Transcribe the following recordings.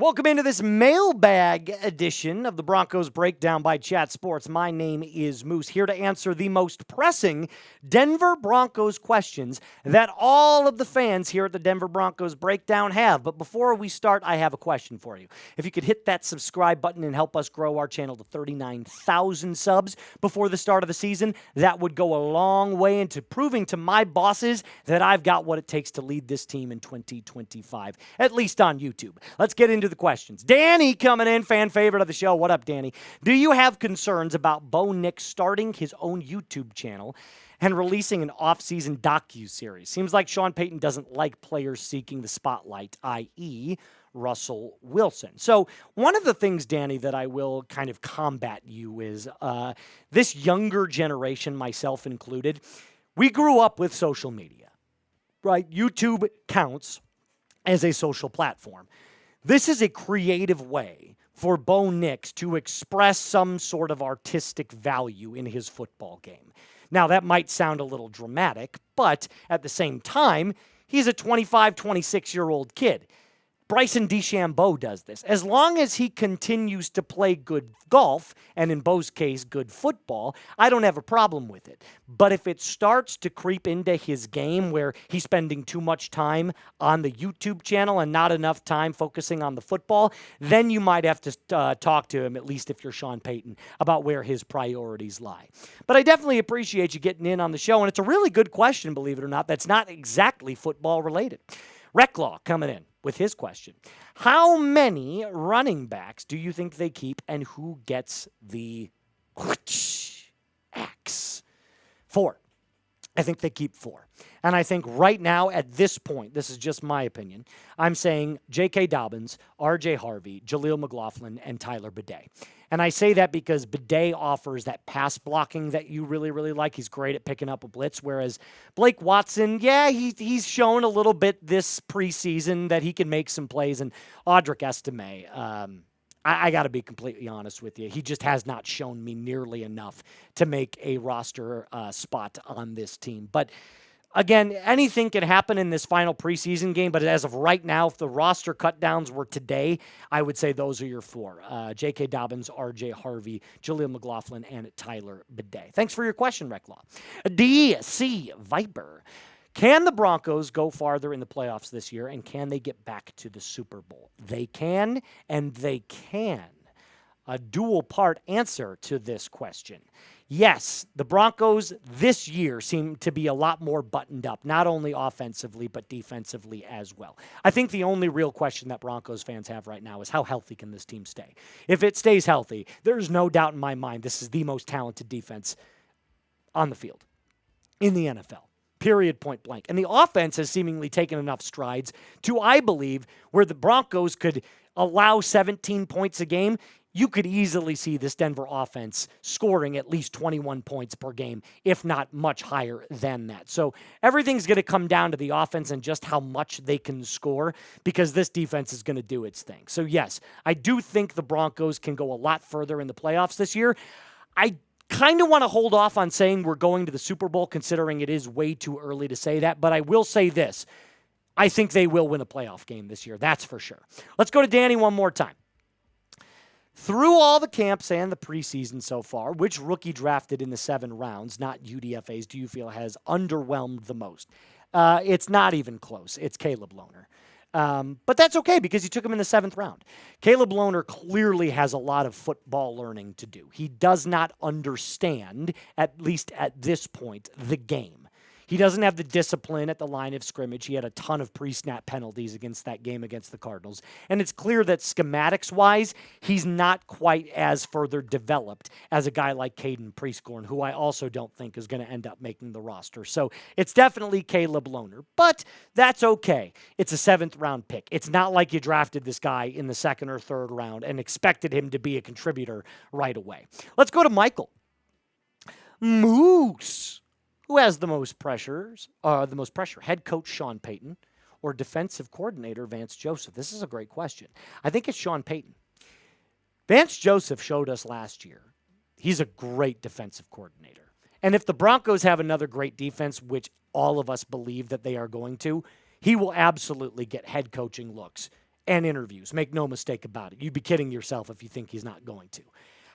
Welcome into this mailbag edition of the Broncos Breakdown by Chat Sports. My name is Moos, here to answer the most pressing Denver Broncos questions that all of the fans here at the Denver Broncos Breakdown have. But before we start, I have a question for you. If you could hit that subscribe button and help us grow our channel to 39,000 subs before the start of the season, that would go a long way into proving to my bosses that I've got what it takes to lead this team in 2025, at least on YouTube. Let's get into the questions. Danny coming in, fan favorite of the show. What up, Danny? Do you have concerns about Bo Nix starting his own YouTube channel and releasing an off-season docu-series? Seems like Sean Payton doesn't like players seeking the spotlight, i.e., Russell Wilson. So one of the things, Danny, that I will kind of combat you is this younger generation, myself included, we grew up with social media, right? YouTube counts as a social platform. This is a creative way for Bo Nix to express some sort of artistic value in his football game. Now, that might sound a little dramatic, but at the same time, he's a 25, 26-year-old kid. Bryson DeChambeau does this. As long as he continues to play good golf, and in Bo's case, good football, I don't have a problem with it. But if it starts to creep into his game where he's spending too much time on the YouTube channel and not enough time focusing on the football, then you might have to talk to him, at least if you're Sean Payton, about where his priorities lie. But I definitely appreciate you getting in on the show, and it's a really good question, believe it or not, that's not exactly football related. Reclaw coming in with his question. How many running backs do you think they keep, and who gets the X? 4. I think they keep 4. And I think right now, at this point, this is just my opinion, I'm saying J.K. Dobbins, R.J. Harvey, Jaleel McLaughlin, and Tyler Bidet. And I say that because Bidet offers that pass blocking that you really, really like. He's great at picking up a blitz, whereas Blake Watson, yeah, he's shown a little bit this preseason that he can make some plays. And Audric Estime, I got to be completely honest with you. He just has not shown me nearly enough to make a roster spot on this team. But again, anything can happen in this final preseason game, but as of right now, if the roster cutdowns were today, I would say those are your 4. J.K. Dobbins, R.J. Harvey, Jaleel McLaughlin, and Tyler Bidet. Thanks for your question, Reclaw. D.C. Viper. Can the Broncos go farther in the playoffs this year, and can they get back to the Super Bowl? They can, and they can. A dual-part answer to this question. Yes, the Broncos this year seem to be a lot more buttoned up, not only offensively, but defensively as well. I think the only real question that Broncos fans have right now is how healthy can this team stay? If it stays healthy, there's no doubt in my mind this is the most talented defense on the field in the NFL. Period, point blank. And the offense has seemingly taken enough strides to, I believe, where the Broncos could allow 17 points a game. You could easily see this Denver offense scoring at least 21 points per game, if not much higher than that. So everything's going to come down to the offense and just how much they can score, because this defense is going to do its thing. So yes, I do think the Broncos can go a lot further in the playoffs this year. I kind of want to hold off on saying we're going to the Super Bowl, considering it is way too early to say that, but I will say this. I think they will win a playoff game this year. That's for sure. Let's go to Danny one more time. Through all the camps and the preseason so far, which rookie drafted in the 7 rounds, not UDFAs, do you feel has underwhelmed the most? It's not even close. It's Caleb Lohner. But that's okay because he took him in the 7th round. Caleb Lohner clearly has a lot of football learning to do. He does not understand, at least at this point, the game. He doesn't have the discipline at the line of scrimmage. He had a ton of pre-snap penalties against that game against the Cardinals. And it's clear that schematics-wise, he's not quite as further developed as a guy like Caden Prescorn, who I also don't think is going to end up making the roster. So it's definitely Caleb Lohner. But that's okay. It's a 7th-round pick. It's not like you drafted this guy in the 2nd or 3rd round and expected him to be a contributor right away. Let's go to Michael. Moos. Who has the most pressure? Head coach Sean Payton or defensive coordinator Vance Joseph? This is a great question. I think it's Sean Payton. Vance Joseph showed us last year he's a great defensive coordinator. And if the Broncos have another great defense, which all of us believe that they are going to, he will absolutely get head coaching looks and interviews. Make no mistake about it. You'd be kidding yourself if you think he's not going to.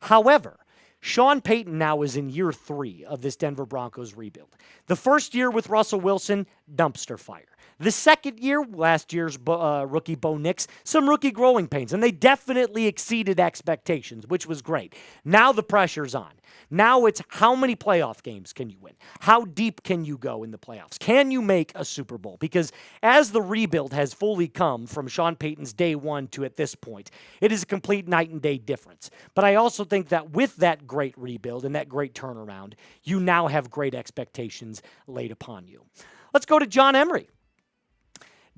However, Sean Payton now is in year 3 of this Denver Broncos rebuild. The first year with Russell Wilson, dumpster fire. The second year, last year's rookie Bo Nix, some rookie growing pains, and they definitely exceeded expectations, which was great. Now the pressure's on. Now it's how many playoff games can you win? How deep can you go in the playoffs? Can you make a Super Bowl? Because as the rebuild has fully come from Sean Payton's day 1 to at this point, it is a complete night and day difference. But I also think that with that great rebuild and that great turnaround, you now have great expectations laid upon you. Let's go to John Emery.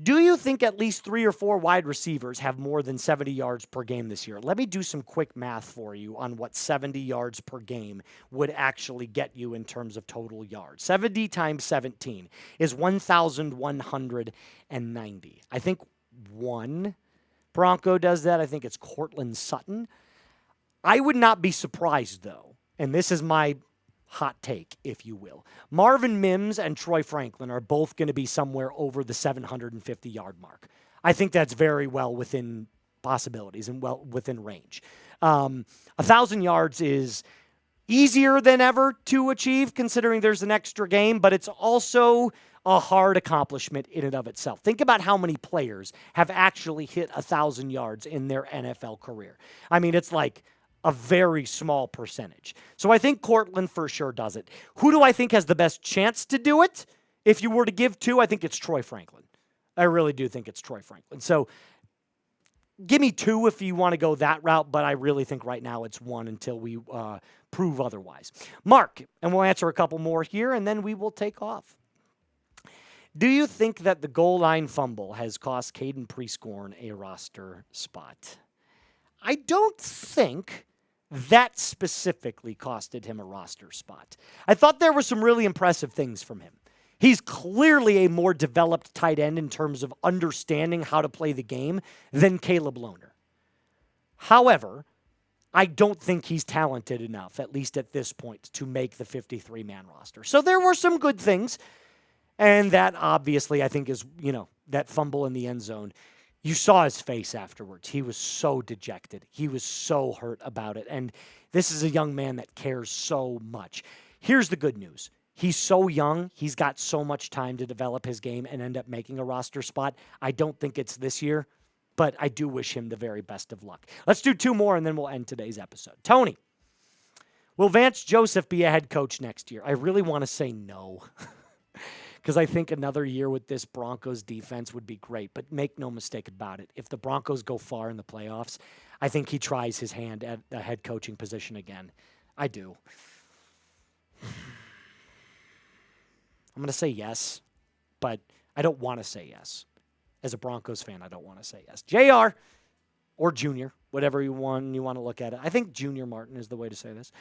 Do you think at least 3 or 4 wide receivers have more than 70 yards per game this year? Let me do some quick math for you on what 70 yards per game would actually get you in terms of total yards. 70 times 17 is 1,190. I think one Bronco does that. I think it's Cortland Sutton. I would not be surprised, though, and this is my hot take, if you will. Marvin Mims and Troy Franklin are both going to be somewhere over the 750-yard mark. I think that's very well within possibilities and well within range. 1,000 yards is easier than ever to achieve, considering there's an extra game, but it's also a hard accomplishment in and of itself. Think about how many players have actually hit 1,000 yards in their NFL career. I mean, it's like a very small percentage. So I think Cortland for sure does it. Who do I think has the best chance to do it? If you were to give 2, I think it's Troy Franklin. I really do think it's Troy Franklin. So give me 2 if you want to go that route, but I really think right now it's 1 until we prove otherwise. Mark, and we'll answer a couple more here, and then we will take off. Do you think that the goal line fumble has cost Caden Prescorn a roster spot? I don't think that specifically costed him a roster spot. I thought there were some really impressive things from him. He's clearly a more developed tight end in terms of understanding how to play the game than Caleb Lohner. However, I don't think he's talented enough, at least at this point, to make the 53-man roster. So there were some good things, and that obviously I think is, that fumble in the end zone. You saw his face afterwards. He was so dejected. He was so hurt about it. And this is a young man that cares so much. Here's the good news. He's so young. He's got so much time to develop his game and end up making a roster spot. I don't think it's this year, but I do wish him the very best of luck. Let's do 2 more, and then we'll end today's episode. Tony, will Vance Joseph be a head coach next year? I really want to say no. Because I think another year with this Broncos defense would be great. But make no mistake about it. If the Broncos go far in the playoffs, I think he tries his hand at the head coaching position again. I do. I'm going to say yes, but I don't want to say yes. As a Broncos fan, I don't want to say yes. JR or Junior, whatever you want to look at it. I think Junior Martin is the way to say this.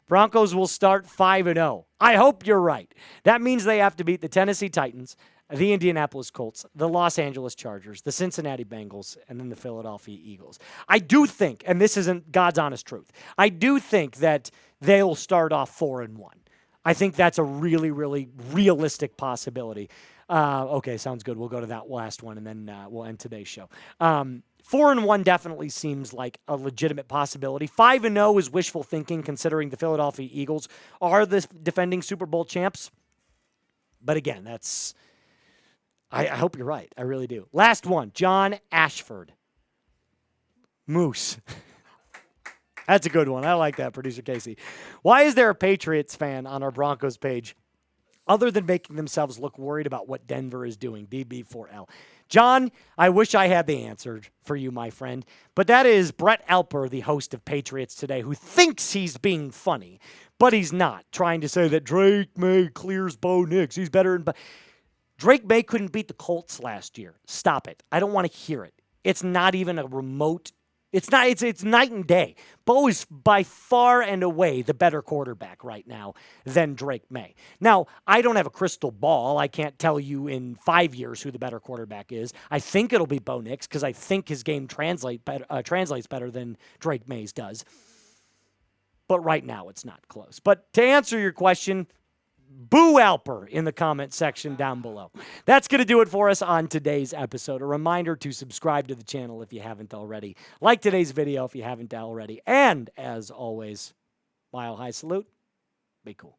Broncos will start 5-0. I hope you're right. That means they have to beat the Tennessee Titans, the Indianapolis Colts, the Los Angeles Chargers, the Cincinnati Bengals, and then the Philadelphia Eagles. I do think, and this isn't God's honest truth, I do think that they'll start off 4-1. I think that's a really, really realistic possibility. Okay, sounds good. We'll go to that last one, and then we'll end today's show. 4-1 definitely seems like a legitimate possibility. 5-0 is wishful thinking, considering the Philadelphia Eagles are the defending Super Bowl champs. But again, I hope you're right. I really do. Last one, John Ashford. Moose. That's a good one. I like that, Producer Casey. Why is there a Patriots fan on our Broncos page other than making themselves look worried about what Denver is doing? DB4L. John, I wish I had the answer for you, my friend. But that is Brett Elper, the host of Patriots Today, who thinks he's being funny, but he's not, trying to say that Drake May clears Bo Nix. He's better than Drake May couldn't beat the Colts last year. Stop it. I don't want to hear it. It's not even a remote. It's night and day. Bo is by far and away the better quarterback right now than Drake May. Now, I don't have a crystal ball. I can't tell you in 5 years who the better quarterback is. I think it'll be Bo Nix because I think his game translates better than Drake May's does. But right now, it's not close. But to answer your question, Boo Alper in the comment section down below. That's going to do it for us on today's episode. A reminder to subscribe to the channel if you haven't already. Like today's video if you haven't already. And as always, Mile High Salute. Be cool.